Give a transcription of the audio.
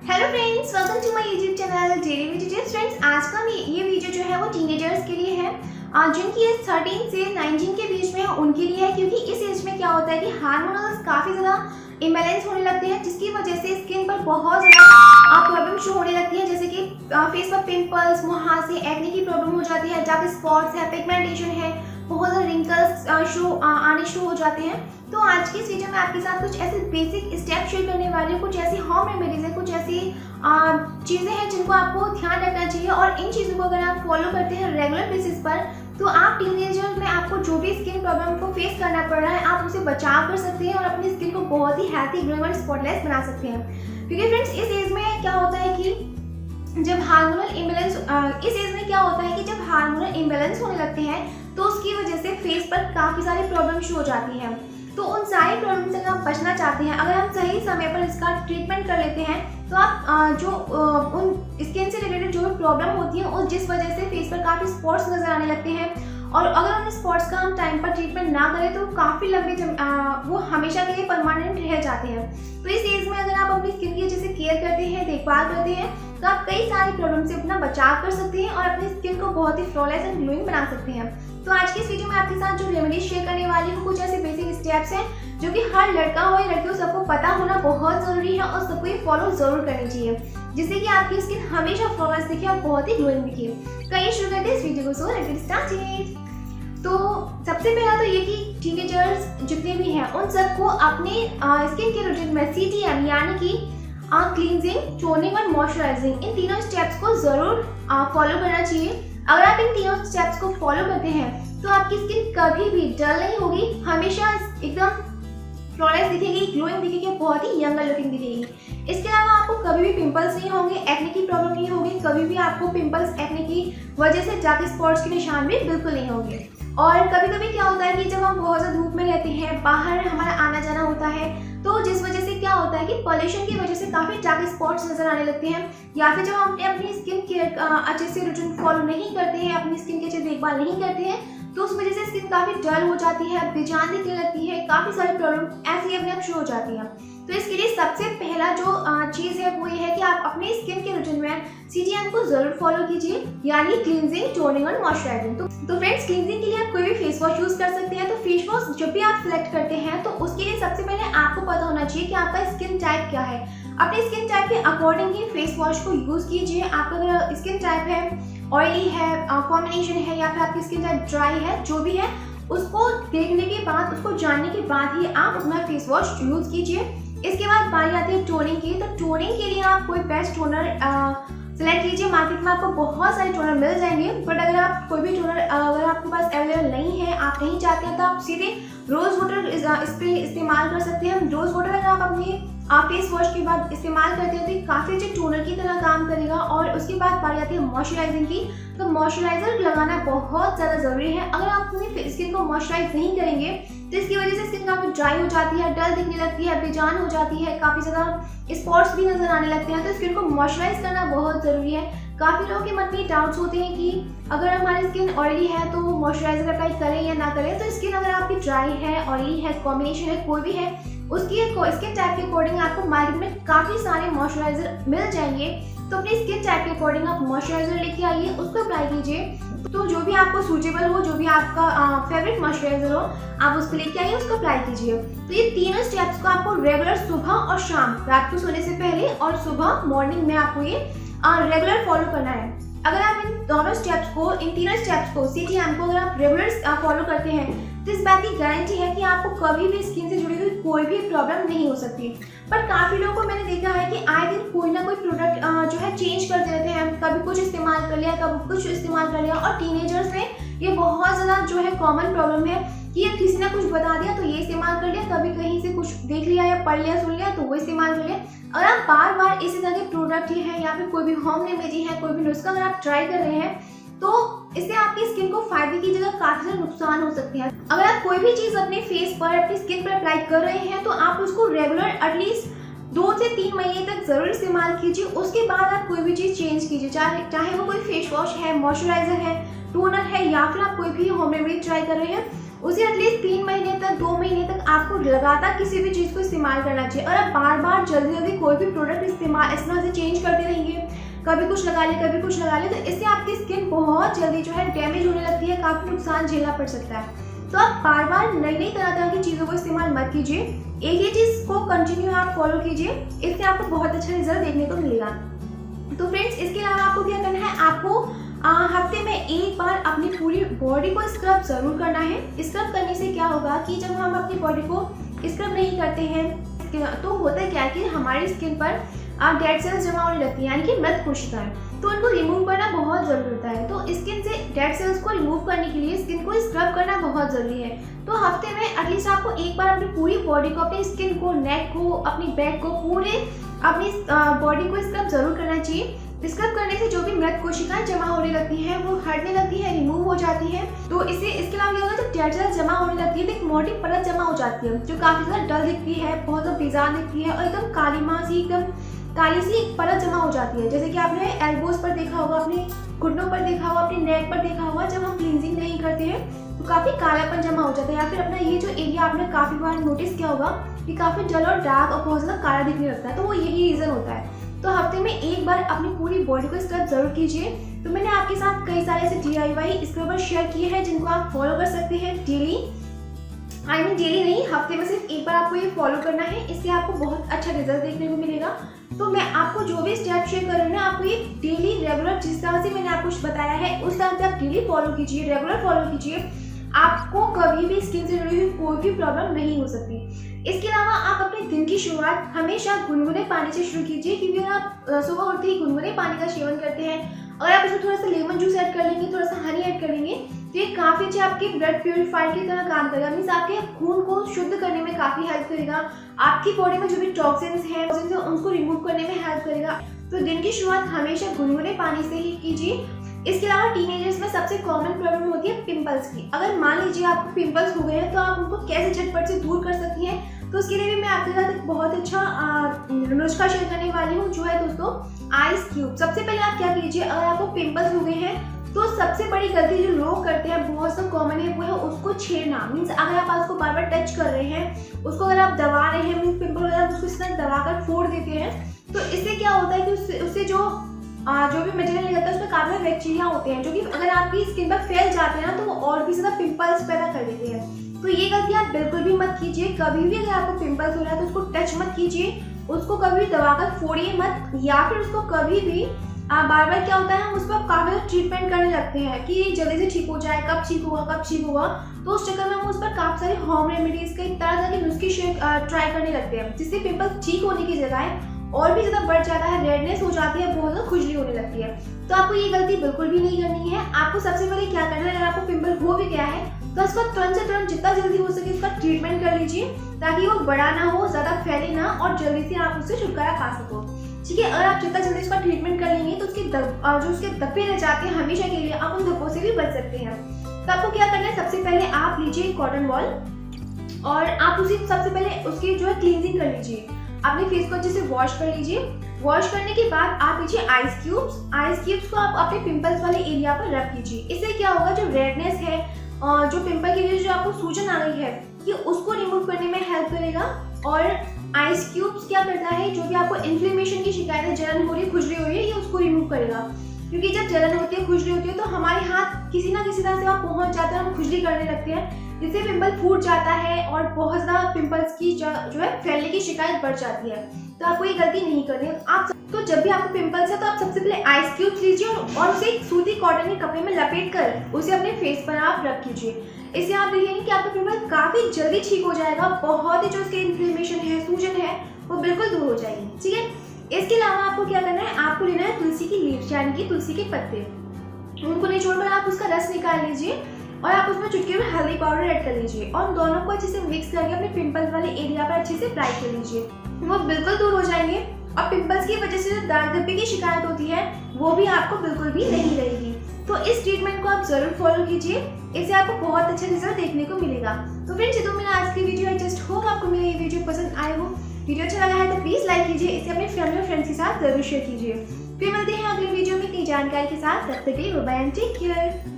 Hello friends, welcome to my YouTube channel daily video. Friends, आज का ये video जो है वो टीनेजर्स के लिए है, जिनकी एज 13 से 19 के बीच में है उनके लिए है। क्योंकि इस एज में क्या होता है कि हार्मोनल्स काफ़ी ज़्यादा इम्बैलेंस होने लगते हैं, जिसकी वजह से स्किन पर बहुत ज़्यादा प्रॉब्लम शो होने लगती है। जैसे कि फेस पर पिंपल्स, मुहासे, एक्ने की प्रॉब्लम हो जाती है, डार्क स्पॉट्स है, पिगमेंटेशन है, बहुत ज़्यादा रिंकल्स आने शुरू हो जाते हैं। तो आज की इस वीडियो में आपके साथ कुछ ऐसे बेसिक स्टेप शेयर करने वाली हूँ, कुछ ऐसी होम रेमेडीज है, कुछ ऐसी चीज़ें हैं जिनको आपको ध्यान रखना चाहिए। और इन चीज़ों को अगर आप फॉलो करते हैं रेगुलर बेसिस पर, तो आप टीनेजर में आपको जो भी स्किन प्रॉब्लम को फेस करना पड़ रहा है, आप उसे बचाव कर सकते हैं और अपनी स्किन को बहुत ही हेल्थी, ग्लोइंग और स्पॉटलेस बना सकते हैं। क्योंकि फ्रेंड्स, इस एज में क्या होता है कि जब हार्मोनल इम्बैलेंस जब हार्मोनल इम्बैलेंस होने लगते हैं, तो उसकी वजह से फेस पर काफ़ी सारी प्रॉब्लम शुरू हो जाती हैं। तो उन सारी प्रॉब्लम से अगर आप बचना चाहते हैं, अगर हम सही समय पर इसका ट्रीटमेंट कर लेते हैं, तो आप उन स्किन से रिलेटेड जो भी प्रॉब्लम होती है, उस जिस वजह से फेस पर काफ़ी स्पॉट्स नजर आने लगते हैं, और अगर उन स्पॉट्स का हम टाइम पर ट्रीटमेंट ना करें तो काफ़ी लंबे वो हमेशा के लिए परमानेंट रह जाते हैं। तो इस एज में अगर आप अपनी स्किन की अच्छे से केयर करते हैं, देखभाल करते हैं, तो आप कई सारी प्रॉब्लम से अपना बचाव कर सकते हैं और अपनी स्किन को बहुत ही फ्लॉलेस एंड ग्लोइंग बना सकते हैं। तो आज की इस वीडियो में आपके साथ जो रेमेडीज शेयर करने वाली हूँ, कुछ ऐसे बेसिक स्टेप्स हैं जो कि हर लड़का हो या लड़की हो, सबको पता होना बहुत जरूरी है और सबको ये फॉलो जरूर करनी चाहिए, जिससे कि आपकी स्किन हमेशा फ्लॉलेस दिखे और बहुत ही ग्लोइंग दिखे। तो ये शुरू करते हैं इस वीडियो को। So let's start. तो सबसे पहला तो ये कि टीनेजर्स जितने भी हैं, उन सबको अपने स्किन के रूटीन में CTM यानी कि क्लींजिंग, टोनिंग और मॉइस्चराइजिंग, इन तीनों स्टेप्स को जरूर फॉलो करना चाहिए। अगर आप इन तीनों स्टेप्स को फॉलो करते हैं, तो आपकी स्किन कभी भी डल नहीं होगी, हमेशा एकदम फ्लॉलेस दिखेगी, ग्लोइंग दिखेगी, बहुत ही यंगर लुकिंग दिखेगी। इसके अलावा आपको कभी भी पिंपल्स नहीं होंगे, एक्ने की प्रॉब्लम नहीं होगी, कभी भी आपको पिंपल्स, एक्ने की वजह से डार्क स्पॉट्स के निशान भी बिल्कुल नहीं होंगे। और कभी कभी क्या होता है कि जब हम बहुत ज़्यादा धूप में रहते हैं, बाहर हमारा आना जाना होता है, तो जिस वजह से क्या होता है कि पॉल्यूशन की वजह से काफ़ी डार्क स्पॉट्स नजर आने लगते हैं, या फिर जब हम अपनी स्किन केयर अच्छे से रूटीन फॉलो नहीं करते हैं, अपनी स्किन की अच्छे देखभाल नहीं करते हैं, तो उस वजह से स्किन काफ़ी डल हो जाती है, बेजान दिखने लगती है, काफ़ी सारी प्रॉब्लम ऐसी अपने आप शुरू हो जाती है। तो इसके लिए सबसे पहला जो चीज़ है वो ये है कि आप अपने स्किन के रूटीन में CTM को जरूर फॉलो कीजिए, यानी क्लींजिंग, टोनिंग और मॉइस्चराइजिंग। तो फ्रेंड्स, क्लींजिंग के लिए आप कोई भी फेस वॉश यूज कर सकते हैं। तो फेस वॉश जब भी आप सिलेक्ट करते हैं, तो उसके लिए सबसे पहले आपको पता होना चाहिए कि आपका स्किन टाइप क्या है। अपने स्किन टाइप के अकॉर्डिंग ही फेस वॉश को यूज कीजिए। आपका अगर स्किन टाइप है, ऑयली है, कॉम्बिनेशन है, या फिर आपकी स्किन टाइप ड्राई है, जो भी है, उसको देखने के बाद, उसको जानने के बाद ही आप अपना फेस वॉश यूज कीजिए। इसके बाद बारी आती है टोनिंग की। तो टोनिंग के लिए आप कोई बेस्ट टोनर सेलेक्ट कीजिए। मार्केट में आपको बहुत सारे टोनर मिल जाएंगे, बट अगर आप कोई भी टोनर अगर आपके पास अवेलेबल नहीं है, आप नहीं चाहते हैं, तो आप सीधे रोज वाटर इस पे इस्तेमाल कर सकते हैं। रोज वाटर अगर आप अपने फेस वॉश के बाद इस्तेमाल करते हैं, तो ये काफ़ी अच्छे टोनर की तरह काम करेगा। और उसके बाद बारी आती है मॉइस्चराइजिंग की। तो मॉइस्चराइजर लगाना बहुत ज़्यादा ज़रूरी है। अगर आप अपनी स्किन को मॉइस्चराइज नहीं करेंगे, तो इसकी वजह से स्किन काफ़ी ड्राई हो जाती है, डल दिखने लगती है, बेजान हो जाती है, काफ़ी ज़्यादा स्पॉट्स भी नजर आने लगते हैं। तो स्किन को मॉइस्चराइज करना बहुत ज़रूरी है। काफ़ी लोगों के मन में डाउट्स होते हैं कि अगर हमारी स्किन ऑयली है तो मॉइस्चराइजर अप्लाई करें या ना करें। तो स्किन अगर आपकी ड्राई है, ऑयली है, कॉम्बिनेशन है, कोई भी है, उसकी स्किन टाइप के अकॉर्डिंग आपको मार्केट में काफ़ी सारे मॉइस्चराइजर मिल जाएंगे। तो अपनी स्किन टाइप के अकॉर्डिंग आप मॉइस्चराइजर लेके आइए, उसको अप्लाई कीजिए। तो जो भी आपको सूटेबल हो, जो भी आपका फेवरेट मॉइस्चराइजर हो, आप उसको लेके आइए, उसको अप्लाई कीजिए। तो ये तीनों स्टेप्स को आपको रेगुलर सुबह और शाम, रात को सोने से पहले और सुबह मॉर्निंग में आपको ये रेगुलर फॉलो करना है। अगर आप इन तीनों स्टेप्स को CTM को अगर आप रेगुलर फॉलो करते हैं, तो इस बात की गारंटी है कि आपको कभी भी स्किन से जुड़ी हुई कोई भी प्रॉब्लम नहीं हो सकती। पर काफ़ी लोगों को मैंने देखा है कि आए दिन कोई ना कोई प्रोडक्ट जो है चेंज कर देते हैं। कभी कुछ इस्तेमाल कर लिया, कभी कुछ इस्तेमाल कर लिया, और टीनेजर्स में ये बहुत ज़्यादा जो है कॉमन प्रॉब्लम है कि किसी ने कुछ बता दिया तो ये इस्तेमाल कर लिया, कभी कहीं से कुछ देख लिया या पढ़ लिया, सुन लिया, तो वो इस्तेमाल कर लिया। अगर आप बार बार इसी तरह के प्रोडक्ट ही है, या फिर कोई भी होम रेमेडी है, कोई भी नुस्खा अगर आप ट्राई कर रहे हैं, तो इससे आपकी स्किन को फायदे की जगह काफी ज्यादा नुकसान हो सकते हैं। अगर आप कोई भी चीज अपने फेस पर, अपनी स्किन पर अप्लाई कर रहे हैं, तो आप उसको रेगुलर एटलीस्ट 2 से 3 महीने तक जरूर इस्तेमाल कीजिए। उसके बाद आप कोई भी चीज चेंज कीजिए, चाहे वो कोई फेस वॉश है, मॉइस्चराइजर है, टोनर है, या फिर आप कोई भी होम रेमेडी ट्राई कर रहे हैं, उसे एटलीस्ट 3 महीने तक 2 महीने तक आपको लगातार किसी भी चीज़ को इस्तेमाल करना चाहिए। और आप बार बार जल्दी जल्दी कोई भी प्रोडक्ट इस्तेमाल इस तरह से चेंज करते रहेंगे, कभी कुछ लगा ले कभी कुछ लगा ले, तो इससे आपकी स्किन बहुत जल्दी जो है डैमेज होने लगती है, काफ़ी नुकसान झेलना पड़ सकता है। तो आप बार बार नई नई तरह तरह की चीज़ों को इस्तेमाल मत कीजिए, एक ही चीज़ को कंटिन्यू आप फॉलो कीजिए, इससे आपको बहुत अच्छा रिजल्ट देखने को मिलेगा। तो फ्रेंड्स, इसके अलावा आपको क्या करना है, आपको हफ्ते में एक बार अपनी पूरी बॉडी को स्क्रब जरूर करना है। स्क्रब करने से क्या होगा कि जब हम अपनी बॉडी को स्क्रब नहीं करते हैं तो होता है क्या कि हमारी स्किन पर डेड सेल्स जमा होने लगती हैं, यानी कि मृत कोशिकाएं, तो उनको रिमूव करना बहुत जरूरी होता है। तो स्किन से डेड सेल्स को रिमूव करने के लिए स्किन को स्क्रब करना बहुत जरूरी है। तो हफ्ते में एटलीस्ट आपको एक बार अपनी पूरी बॉडी को, अपनी स्किन को, नेक को, अपनी बैक को, पूरे अपनी बॉडी को स्क्रब जरूर करना चाहिए। स्क्रब करने से जो भी मृत कोशिकाएं जमा होने लगती हैं वो हटने लगती है, रिमूव हो जाती है। तो इसके अलावा क्या होगा, जब डेड सेल्स जमा होने लगती है तो एक मोटी परत जमा हो जाती है जो काफी ज्यादा डल दिखती है, बहुत ज्यादा बेजार दिखती है और एकदम काली माँ सी, एकदम काली सी एक परत जमा हो जाती है। जैसे कि आपने एल्बोज पर देखा होगा, अपने घुटनों पर देखा होगा, अपने नेक पर देखा होगा, जब हम क्लींजिंग नहीं करते हैं तो काफी कालापन जमा हो जाता है। या फिर अपना ये जो एरिया आपने काफी बार नोटिस किया होगा कि काफी डल और डार्क और बहुत ज्यादा काला दिखने लगता है, तो वो यही रीजन होता है। तो हफ्ते में एक बार अपनी पूरी बॉडी को स्क्रब जरूर कीजिए। तो मैंने आपके साथ कई सारे ऐसे DIY स्क्रबर शेयर किए हैं जिनको आप फॉलो कर सकते हैं डेली। डेली नहीं, हफ्ते में सिर्फ एक बार आपको ये फॉलो करना है, इससे आपको बहुत अच्छा रिजल्ट देखने को मिलेगा। तो मैं आपको जो भी स्टेप शेयर कर रही हूँ ना, आपको ये डेली रेगुलर जिस तरह से मैंने आपको बताया है उस तरह से आप डेली फॉलो कीजिए, रेगुलर फॉलो कीजिए। आपको कभी भी स्किन से जुड़ी हुई कोई भी प्रॉब्लम नहीं हो सकती। इसके अलावा आप अपने दिन की शुरुआत हमेशा गुनगुने पानी से शुरू कीजिए, क्योंकि अगर आप सुबह उठते ही गुनगुने पानी का सेवन करते हैं, अगर आप इसमें थोड़ा सा लेमन जूस ऐड कर लेंगे, थोड़ा सा हनी ऐड कर लेंगे, तो ये काफ़ी अच्छा आपके ब्लड प्योरीफायर की तरह काम करेगा। मीन्स आपके खून को शुद्ध करने में काफ़ी हेल्प करेगा, आपकी बॉडी में जो भी टॉक्सिन्स हैं उनको रिमूव करने में हेल्प करेगा। तो दिन की शुरुआत हमेशा गुनगुने पानी से ही कीजिए। इसके अलावा टीनेजर्स में सबसे कॉमन प्रॉब्लम होती है पिंपल्स की। अगर मान लीजिए आपको पिंपल्स हो गए हैं तो आप उनको कैसे झटपट से दूर कर सकती हैं, तो उसके लिए भी मैं आपके साथ एक बहुत अच्छा नुस्खा शेयर करने वाली हूँ, जो है दोस्तों आइस क्यूब। सबसे पहले आप क्या कीजिए, अगर आपको पिंपल्स हो गए हैं तो सबसे बड़ी गलती जो लोग करते हैं, बहुत सा कॉमन है, वो है उसको छेड़ना। मीन्स अगर आप उसको बार बार टच कर रहे हैं, उसको अगर आप दबा रहे हैं, मीन्स पिंपल वगैरह उसको इस तरह दबाकर फोड़ देते हैं, तो इससे क्या होता है कि उससे जो भी मटेरियल निकलता है उसमें काफी बैक्टीरिया होते हैं, जो कि अगर आपकी स्किन पर फैल जाते हैं ना तो वो और भी ज्यादा पिंपल्स पैदा कर देते हैं। तो ये गलती आप बिल्कुल भी मत कीजिए। कभी भी अगर आपको पिंपल्स हो रहा है तो उसको टच मत कीजिए, उसको कभी दबाकर फोड़िए मत, या फिर उसको कभी भी बार बार क्या होता है, हम उस पर काफी ट्रीटमेंट करने लगते हैं कि जल्दी से ठीक हो जाए, कब ठीक होगा कब ठीक होगा। तो उस चक्कर में हम उस पर काफी सारे होम रेमेडीज कई तरह तरह के नुस्खे ट्राई करने लगते हैं, जिससे पिंपल्स ठीक होने की जगह और भी ज्यादा बढ़ जाता है, रेडनेस हो जाती है, बहुत ज्यादा खुजली होने लगती है। तो आपको ये गलती बिल्कुल भी नहीं करनी है। आपको सबसे पहले क्या करना है, अगर आपको पिंपल हो भी गया है तो उसका तुरंत से तुरंत जितना जल्दी हो सके उसका ट्रीटमेंट कर लीजिए, ताकि वो बड़ा ना हो, ज्यादा फैले ना, और जल्दी से आप उससे छुटकारा पा सको। ठीक है, अगर आप जितना जल्दी उसका ट्रीटमेंट कर लेंगे तो जो उसके धब्बे रह जाते हैं हमेशा के लिए, आप उन धब्बों से भी बच सकते हैं। तो आपको क्या करना है, सबसे पहले आप लीजिए कॉटन बॉल और आप उसी सबसे पहले उसकी जो है क्लींजिंग कर लीजिए, अपने फेस को अच्छे से वॉश कर लीजिए। वॉश करने के बाद आप लीजिए आइस क्यूब्स को आप अपने पिंपल्स वाले एरिया पर रख कीजिए। इससे क्या होगा, जो रेडनेस है और जो पिंपल के लिए जो आपको सूजन आ गई है, ये उसको रिमूव करने में हेल्प करेगा। और आइस क्यूब्स क्या करता है, जो भी आपको इन्फ्लेमेशन की शिकायत है, जलन हो रही है, खुजली हो रही है, ये उसको रिमूव करेगा। क्योंकि जब जलन होती है, खुजली होती है, तो हमारे हाथ किसी ना किसी तरह से वहाँ पहुँच जाते हैं, हम खुजली करने लगते हैं, जिससे पिंपल फूट जाता है और बहुत ज़्यादा पिंपल्स की जो है फैलने की शिकायत बढ़ जाती है। तो आपको ये गलती नहीं करनी है। तो जब भी आपको पिंपल्स है तो आप सबसे पहले आइस क्यूब्स लीजिए और उसे एक सूती कॉटन के कपड़े में लपेट कर उसे अपने फेस पर आप रख कीजिए। इससे आप देखेंगे कि आपका पिंपल काफ़ी जल्दी ठीक हो जाएगा, बहुत ही जो उसके इन्फ्लेमेशन है, सूजन है, वो बिल्कुल दूर हो जाएगी। ठीक है, इसके अलावा आपको क्या करना है, आपको लेना है तुलसी की लीव्स, यानी कि तुलसी के पत्ते। उनको निचोड़कर आप उसका रस निकाल लीजिए और आप उसमें चुटकी में हल्दी पाउडर ऐड कर लीजिए और दोनों को अच्छे से मिक्स करके अपने पिंपल्स वाले एरिया पर अच्छे से अप्लाई कर लीजिए। वो बिल्कुल दूर हो जाएंगे और पिंपल्स की वजह से जो दाग धब्बे की शिकायत होती है वो भी आपको बिल्कुल भी नहीं रहेगी। तो इस ट्रीटमेंट को आप जरूर फॉलो कीजिए, इससे आपको बहुत अच्छा रिजल्ट देखने को मिलेगा। तो फ्रेंड्स, ये तो मेरा आज की वीडियो है। जस्ट होप आपको मेरा ये वीडियो पसंद आए हो। वीडियो अच्छा लगा है तो प्लीज लाइक कीजिए, इसे अपने फैमिली और फ्रेंड्स के साथ जरूर शेयर कीजिए। फिर मिलते हैं अगली वीडियो में नई जानकारी के साथ। तब तक के लिए bye bye and take care.